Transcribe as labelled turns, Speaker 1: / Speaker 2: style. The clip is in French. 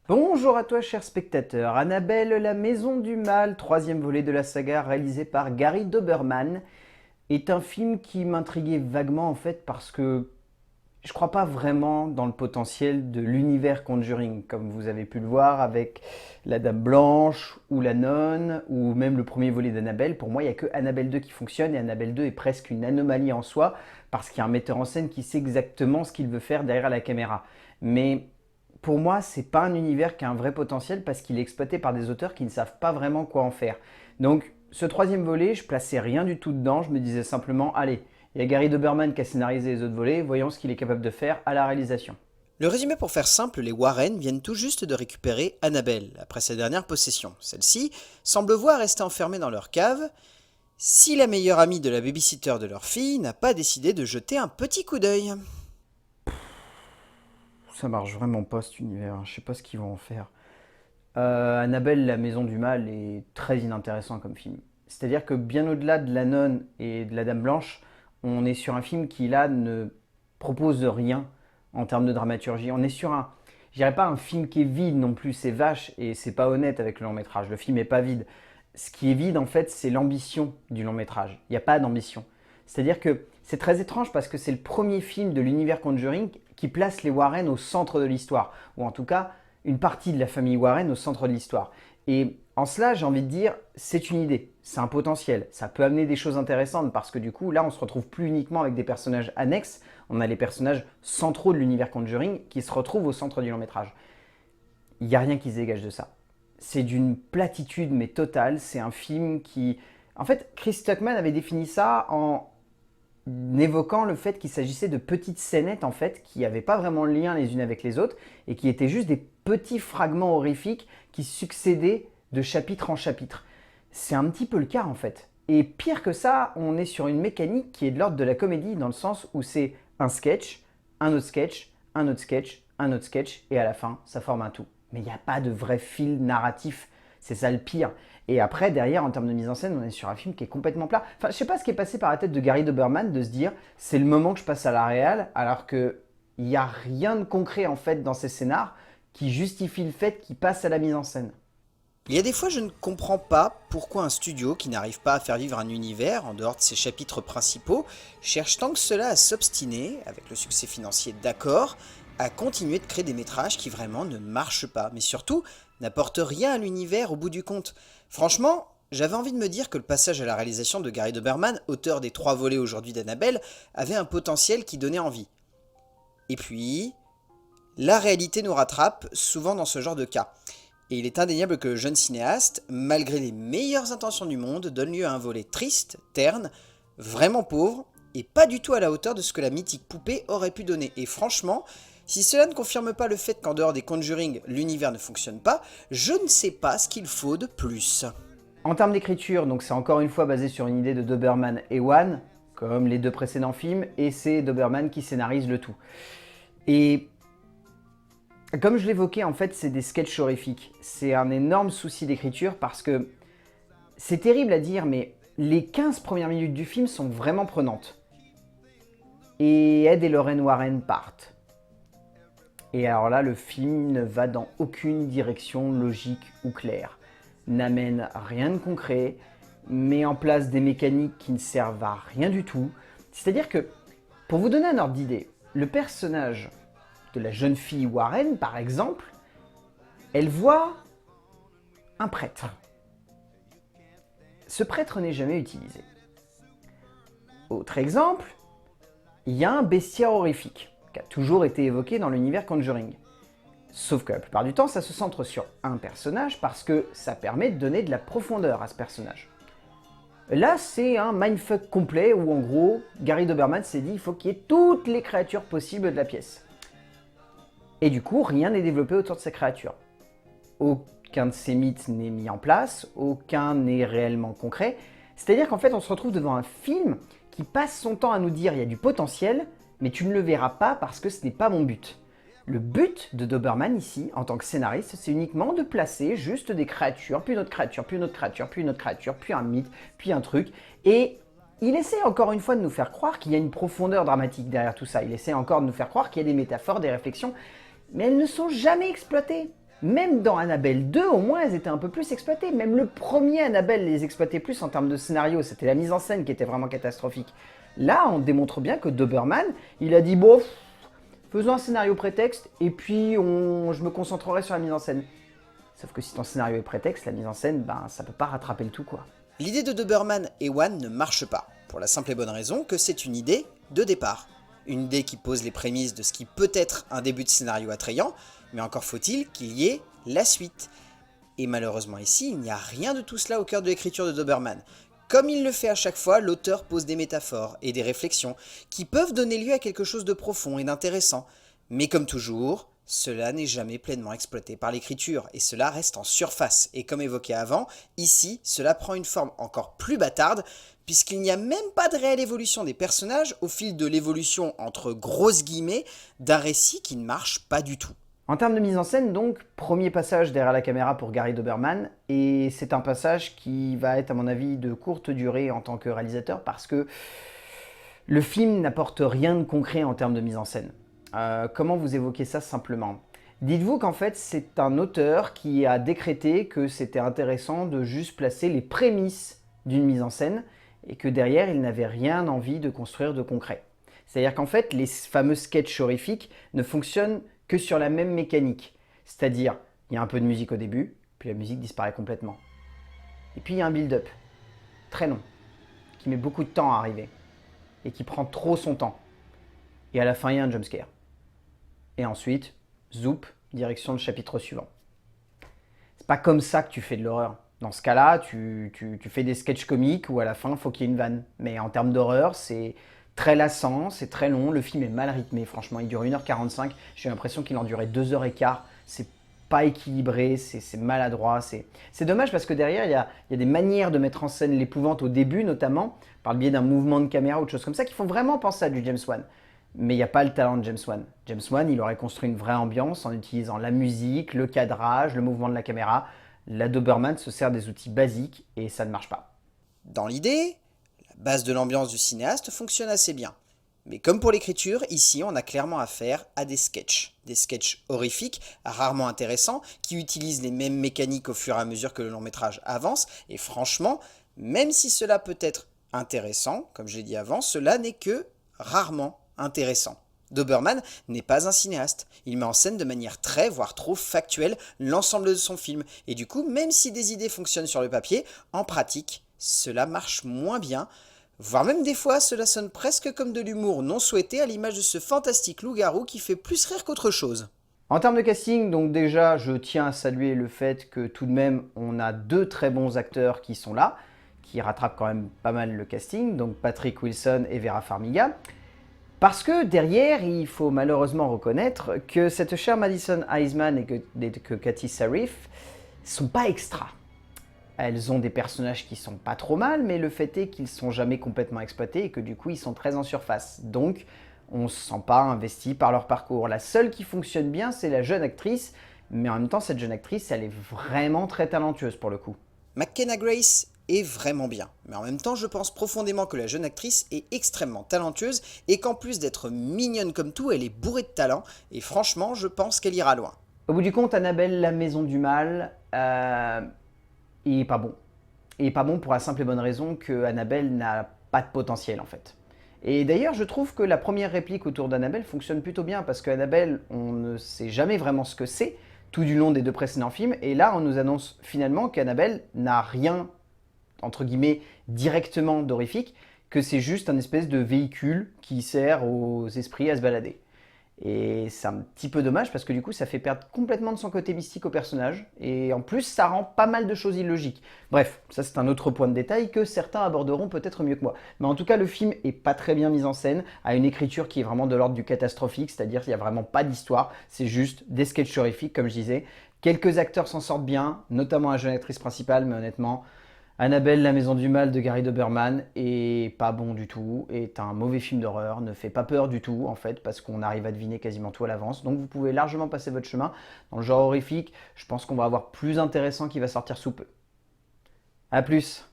Speaker 1: Bonjour à toi cher spectateur, Annabelle la Maison du Mal, troisième volet de la saga réalisé par Gary Doberman, est un film qui m'intriguait vaguement en fait parce que je crois pas vraiment dans le potentiel de l'univers Conjuring, comme vous avez pu le voir avec la Dame Blanche ou la Nonne ou même le premier volet d'Annabelle. Pour moi, il n'y a que Annabelle 2 qui fonctionne et Annabelle 2 est presque une anomalie en soi parce qu'il y a un metteur en scène qui sait exactement ce qu'il veut faire derrière la caméra. Mais pour moi, c'est pas un univers qui a un vrai potentiel parce qu'il est exploité par des auteurs qui ne savent pas vraiment quoi en faire. Donc, ce troisième volet, je plaçais rien du tout dedans, je me disais simplement, allez, il y a Gary Doberman qui a scénarisé les autres volets, voyons ce qu'il est capable de faire à la réalisation.
Speaker 2: Le résumé pour faire simple, les Warren viennent tout juste de récupérer Annabelle, après sa dernière possession. Celle-ci semble voir rester enfermée dans leur cave, si la meilleure amie de la babysitter de leur fille n'a pas décidé de jeter un petit coup d'œil.
Speaker 1: Ça marche vraiment pas cet univers, je sais pas ce qu'ils vont en faire. Annabelle, la Maison du Mal est très inintéressant comme film. C'est-à-dire que bien au-delà de la nonne et de la Dame Blanche, on est sur un film qui là ne propose rien en termes de dramaturgie. On est sur un, je dirais pas un film qui est vide non plus, c'est vache et c'est pas honnête avec le long métrage. Le film est pas vide. Ce qui est vide en fait, c'est l'ambition du long métrage. Il n'y a pas d'ambition. C'est-à-dire que c'est très étrange parce que c'est le premier film de l'univers Conjuring qui place les Warren au centre de l'histoire, ou en tout cas une partie de la famille Warren au centre de l'histoire. Et en cela, j'ai envie de dire, c'est une idée, c'est un potentiel, ça peut amener des choses intéressantes parce que du coup, là, on se retrouve plus uniquement avec des personnages annexes, on a les personnages centraux de l'univers Conjuring qui se retrouvent au centre du long métrage. Il n'y a rien qui se dégage de ça. C'est d'une platitude mais totale, c'est un film qui... En fait, Chris Tuckman avait défini ça en évoquant le fait qu'il s'agissait de petites scénettes en fait qui n'avaient pas vraiment le lien les unes avec les autres et qui étaient juste des petits fragments horrifiques qui succédaient de chapitre en chapitre. C'est un petit peu le cas en fait. Et pire que ça, on est sur une mécanique qui est de l'ordre de la comédie dans le sens où c'est un sketch, un autre sketch, un autre sketch, un autre sketch et à la fin ça forme un tout. Mais il n'y a pas de vrai fil narratif. C'est ça le pire. Et après, derrière, en termes de mise en scène, on est sur un film qui est complètement plat. Enfin, je sais pas ce qui est passé par la tête de Gary Doberman de se dire c'est le moment que je passe à la réal, alors que il n'y a rien de concret en fait dans ces scénars qui justifie le fait qu'il passe à la mise en scène.
Speaker 2: Il y a des fois, je ne comprends pas pourquoi un studio qui n'arrive pas à faire vivre un univers en dehors de ses chapitres principaux cherche tant que cela à s'obstiner, avec le succès financier d'accord, à continuer de créer des métrages qui vraiment ne marchent pas, mais surtout n'apportent rien à l'univers au bout du compte. Franchement, j'avais envie de me dire que le passage à la réalisation de Gary Doberman, auteur des 3 volets aujourd'hui d'Annabelle, avait un potentiel qui donnait envie. Et puis, la réalité nous rattrape souvent dans ce genre de cas. Et il est indéniable que le jeune cinéaste, malgré les meilleures intentions du monde, donne lieu à un volet triste, terne, vraiment pauvre, et pas du tout à la hauteur de ce que la mythique poupée aurait pu donner. Et franchement, si cela ne confirme pas le fait qu'en dehors des Conjuring, l'univers ne fonctionne pas, je ne sais pas ce qu'il faut de plus.
Speaker 1: En termes d'écriture, donc c'est encore une fois basé sur une idée de Doberman et Wan, comme les deux précédents films, et c'est Doberman qui scénarise le tout. Et comme je l'évoquais, en fait, c'est des sketchs horrifiques. C'est un énorme souci d'écriture parce que c'est terrible à dire, mais les 15 premières minutes du film sont vraiment prenantes. Et Ed et Lorraine Warren partent. Et alors là, le film ne va dans aucune direction logique ou claire. N'amène rien de concret, met en place des mécaniques qui ne servent à rien du tout. C'est-à-dire que, pour vous donner un ordre d'idée, le personnage de la jeune fille Warren, par exemple, elle voit un prêtre. Ce prêtre n'est jamais utilisé. Autre exemple, il y a un bestiaire horrifique qui a toujours été évoqué dans l'univers Conjuring. Sauf que la plupart du temps, ça se centre sur un personnage parce que ça permet de donner de la profondeur à ce personnage. Là, c'est un mindfuck complet où en gros, Gary Doberman s'est dit il faut qu'il y ait toutes les créatures possibles de la pièce. Et du coup, rien n'est développé autour de ces créatures. Aucun de ces mythes n'est mis en place, aucun n'est réellement concret. C'est-à-dire qu'en fait, on se retrouve devant un film qui passe son temps à nous dire il y a du potentiel, mais tu ne le verras pas parce que ce n'est pas mon but. Le but de Doberman ici, en tant que scénariste, c'est uniquement de placer juste des créatures, puis une autre créature, puis une autre créature, puis une autre créature, puis un mythe, puis un truc. Et il essaie encore une fois de nous faire croire qu'il y a une profondeur dramatique derrière tout ça. Il essaie encore de nous faire croire qu'il y a des métaphores, des réflexions, mais elles ne sont jamais exploitées. Même dans Annabelle 2, au moins, elles étaient un peu plus exploitées. Même le premier Annabelle les exploitait plus en termes de scénario. C'était la mise en scène qui était vraiment catastrophique. Là, on démontre bien que Doberman, il a dit, bon, faisons un scénario prétexte, et puis je me concentrerai sur la mise en scène. Sauf que si ton scénario est prétexte, la mise en scène, ben, ça peut pas rattraper le tout, quoi.
Speaker 2: L'idée de Doberman et One ne marche pas, pour la simple et bonne raison que c'est une idée de départ. Une idée qui pose les prémices de ce qui peut être un début de scénario attrayant, mais encore faut-il qu'il y ait la suite. Et malheureusement ici, il n'y a rien de tout cela au cœur de l'écriture de Doberman. Comme il le fait à chaque fois, l'auteur pose des métaphores et des réflexions qui peuvent donner lieu à quelque chose de profond et d'intéressant. Mais comme toujours, cela n'est jamais pleinement exploité par l'écriture, et cela reste en surface. Et comme évoqué avant, ici, cela prend une forme encore plus bâtarde, puisqu'il n'y a même pas de réelle évolution des personnages au fil de l'évolution, entre grosses guillemets, d'un récit qui ne marche pas du tout.
Speaker 1: En termes de mise en scène, donc, premier passage derrière la caméra pour Gary Doberman, et c'est un passage qui va être, à mon avis, de courte durée en tant que réalisateur, parce que le film n'apporte rien de concret en termes de mise en scène. Comment vous évoquez ça simplement? Dites-vous qu'en fait, c'est un auteur qui a décrété que c'était intéressant de juste placer les prémices d'une mise en scène, et que derrière, il n'avait rien envie de construire de concret. C'est-à-dire qu'en fait, les fameux sketchs horrifiques ne fonctionnent que sur la même mécanique. C'est-à-dire, il y a un peu de musique au début, puis la musique disparaît complètement. Et puis il y a un build-up, très long, qui met beaucoup de temps à arriver, et qui prend trop son temps. Et à la fin, il y a un jumpscare. Et ensuite, zoup, direction le chapitre suivant. C'est pas comme ça que tu fais de l'horreur. Dans ce cas-là, tu fais des sketchs comiques où à la fin, il faut qu'il y ait une vanne. Mais en termes d'horreur, c'est très lassant, c'est très long, le film est mal rythmé, franchement, il dure 1h45, j'ai l'impression qu'il en durait 2h15, c'est pas équilibré, c'est maladroit, c'est dommage parce que derrière, il y a des manières de mettre en scène l'épouvante au début, notamment, par le biais d'un mouvement de caméra ou de choses comme ça, qui font vraiment penser à du James Wan. Mais il n'y a pas le talent de James Wan. James Wan, il aurait construit une vraie ambiance en utilisant la musique, le cadrage, le mouvement de la caméra. La Doberman se sert des outils basiques et ça ne marche pas.
Speaker 2: Dans l'idée, la base de l'ambiance du cinéaste fonctionne assez bien. Mais comme pour l'écriture, ici on a clairement affaire à des sketchs horrifiques, rarement intéressants, qui utilisent les mêmes mécaniques au fur et à mesure que le long métrage avance, et franchement, même si cela peut être intéressant, comme j'ai dit avant, cela n'est que rarement intéressant. Doberman n'est pas un cinéaste, il met en scène de manière très, voire trop factuelle l'ensemble de son film, et du coup, même si des idées fonctionnent sur le papier, en pratique, cela marche moins bien, voire même des fois, cela sonne presque comme de l'humour non souhaité à l'image de ce fantastique loup-garou qui fait plus rire qu'autre chose.
Speaker 1: En termes de casting, donc déjà, je tiens à saluer le fait que tout de même, on a deux très bons acteurs qui sont là, qui rattrapent quand même pas mal le casting, donc Patrick Wilson et Vera Farmiga. Parce que derrière, il faut malheureusement reconnaître que cette chère Madison Iseman et que Cathy Sarif sont pas extra. Elles ont des personnages qui sont pas trop mal, mais le fait est qu'ils sont jamais complètement exploités et que du coup ils sont très en surface. Donc on se sent pas investi par leur parcours. La seule qui fonctionne bien, c'est la jeune actrice, mais en même temps cette jeune actrice, elle est vraiment très talentueuse pour le coup.
Speaker 2: McKenna Grace est vraiment bien, mais en même temps je pense profondément que la jeune actrice est extrêmement talentueuse et qu'en plus d'être mignonne comme tout, elle est bourrée de talent et franchement je pense qu'elle ira loin.
Speaker 1: Au bout du compte, Annabelle, la maison du mal, il est pas bon. Il est pas bon pour la simple et bonne raison que Annabelle n'a pas de potentiel en fait. Et d'ailleurs, je trouve que la première réplique autour d'Annabelle fonctionne plutôt bien parce qu'Annabelle, on ne sait jamais vraiment ce que c'est tout du long des deux précédents films. Et là, on nous annonce finalement qu'Annabelle n'a rien, entre guillemets, directement d'horrifique, que c'est juste un espèce de véhicule qui sert aux esprits à se balader. Et c'est un petit peu dommage parce que du coup ça fait perdre complètement de son côté mystique au personnage et en plus ça rend pas mal de choses illogiques. Bref, ça c'est un autre point de détail que certains aborderont peut-être mieux que moi. Mais en tout cas le film est pas très bien mis en scène, a une écriture qui est vraiment de l'ordre du catastrophique, c'est-à-dire qu'il n'y a vraiment pas d'histoire, c'est juste des sketchs horrifiques comme je disais. Quelques acteurs s'en sortent bien, notamment la jeune actrice principale, mais honnêtement, Annabelle, la maison du mal de Gary Doberman est pas bon du tout, est un mauvais film d'horreur, ne fait pas peur du tout en fait, parce qu'on arrive à deviner quasiment tout à l'avance. Donc vous pouvez largement passer votre chemin. Dans le genre horrifique, je pense qu'on va avoir plus intéressant qui va sortir sous peu. A plus!